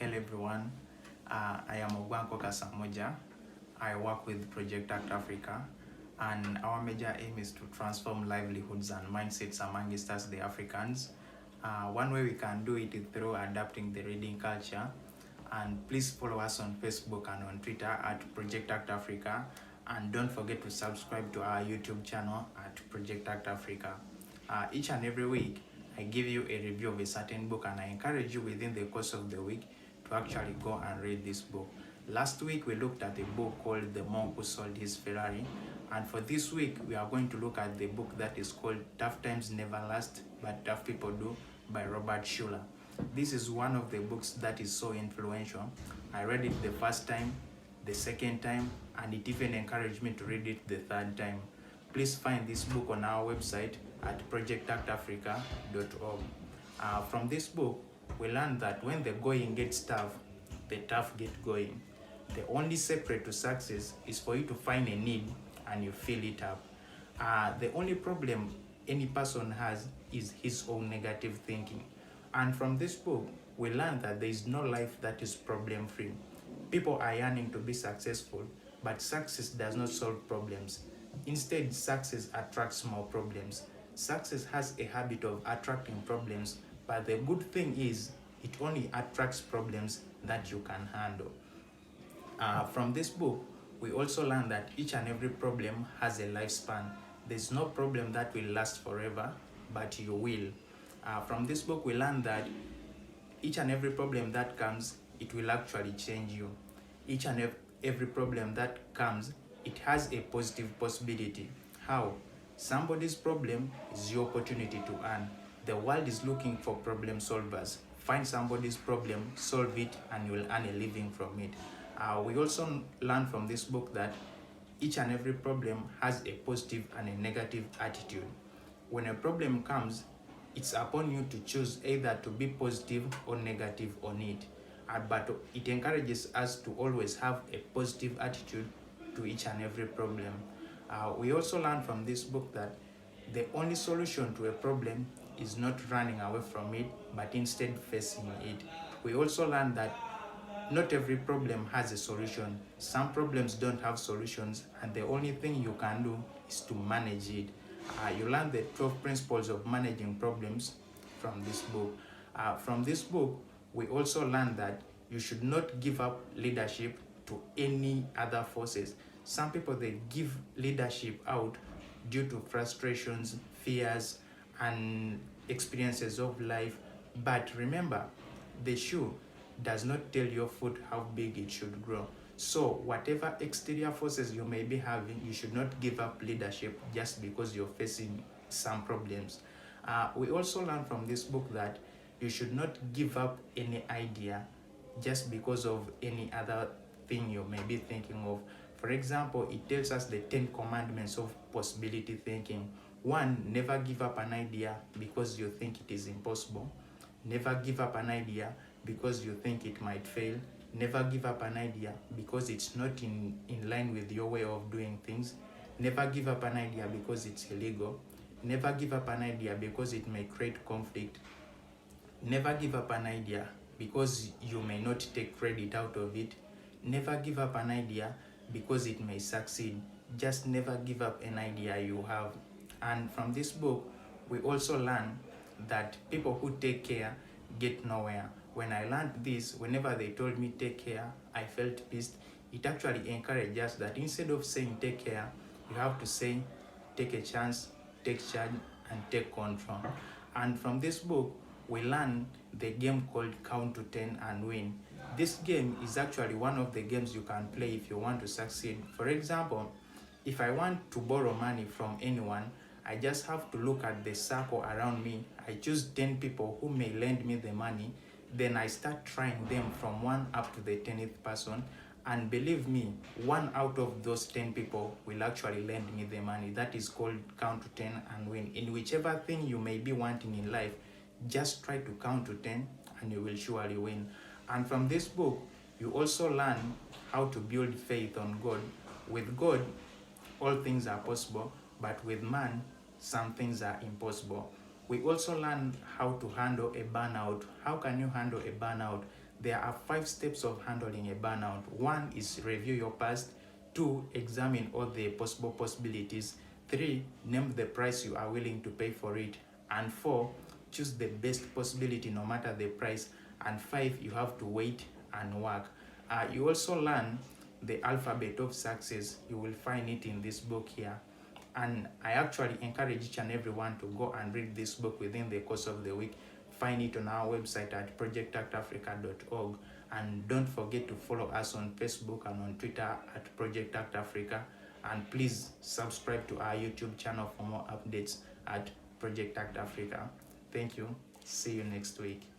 Hello everyone, I am Ogwanko Kasamoja. I work with Project Act Africa, and our major aim is to transform livelihoods and mindsets amongst us, the Africans. One way we can do it is through adapting the reading culture. And please follow us on Facebook and on Twitter at Project Act Africa. And don't forget to subscribe to our YouTube channel at Project Act Africa. Each and every week, I give you a review of a certain book, and I encourage you within the course of the week to actually go and read this book. Last week, we looked at a book called The Monk Who Sold His Ferrari. And for this week, we are going to look at the book that is called Tough Times Never Last, but Tough People Do by Robert Schuller. This is one of the books that is so influential. I read it the first time, the second time, and it even encouraged me to read it the third time. Please find this book on our website at projectactafrica.org. From this book, we learned that when the going gets tough, the tough get going. The only secret to success is for you to find a need and you fill it up. The only problem any person has is his own negative thinking. And from this book, we learn that there is no life that is problem-free. People are yearning to be successful, but success does not solve problems. Instead, success attracts more problems. Success has a habit of attracting problems, but the good thing is it only attracts problems that you can handle. From this book, we also learn that each and every problem has a lifespan. There's no problem that will last forever, but you will. From this book, we learn that each and every problem that comes, it will actually change you. Each and every problem that comes, it has a positive possibility. How? Somebody's problem is your opportunity to earn. The world is looking for problem solvers. Find somebody's problem, solve it, and you will earn a living from it. We also learn from this book that each and every problem has a positive and a negative attitude. When a problem comes, it's upon you to choose either to be positive or negative on it. But it encourages us to always have a positive attitude to each and every problem. We also learn from this book that the only solution to a problem is not running away from it, but instead facing it. We also learn that not every problem has a solution. Some problems don't have solutions, and the only thing you can do is to manage it. You learn the 12 principles of managing problems from this book. From this book, we also learn that you should not give up leadership to any other forces. Some people, they give leadership out due to frustrations, fears, and experiences of life. But remember, the shoe does not tell your foot how big it should grow. So whatever exterior forces you may be having, you should not give up leadership just because you're facing some problems. We also learn from this book that you should not give up any idea just because of any other thing you may be thinking of. For example, it tells us the 10 commandments of possibility thinking. 1, never give up an idea because you think it is impossible. Never give up an idea because you think it might fail. Never give up an idea because it's not in line with your way of doing things. Never give up an idea because it's illegal. Never give up an idea because it may create conflict. Never give up an idea because you may not take credit out of it. Never give up an idea because it may succeed. Just never give up an idea you have. And from this book, we also learn that people who take care get nowhere. When I learned this, whenever they told me take care, I felt pissed. It actually encouraged us that instead of saying take care, you have to say take a chance, take charge, and take control. And from this book, we learn the game called Count to 10 and Win. This game is actually one of the games you can play if you want to succeed. For example, if I want to borrow money from anyone, I just have to look at the circle around me. I choose 10 people who may lend me the money. Then I start trying them from 1 up to the 10th person. And believe me, 1 out of those 10 people will actually lend me the money. That is called Count to 10 and Win. In whichever thing you may be wanting in life, just try to count to 10 and you will surely win. And from this book, you also learn how to build faith on God. With God, all things are possible, but with man, some things are impossible. We also learn how to handle a burnout. How can you handle a burnout? There are 5 steps of handling a burnout. 1 is review your past. 2, examine all the possible possibilities. 3, name the price you are willing to pay for it. And 4, choose the best possibility no matter the price. And 5, you have to wait and work. You also learn the alphabet of success. You will find it in this book here. And I actually encourage each and everyone to go and read this book within the course of the week. Find it on our website at projectactafrica.org. And don't forget to follow us on Facebook and on Twitter at Project Act Africa. And please subscribe to our YouTube channel for more updates at Project Act Africa. Thank you. See you next week.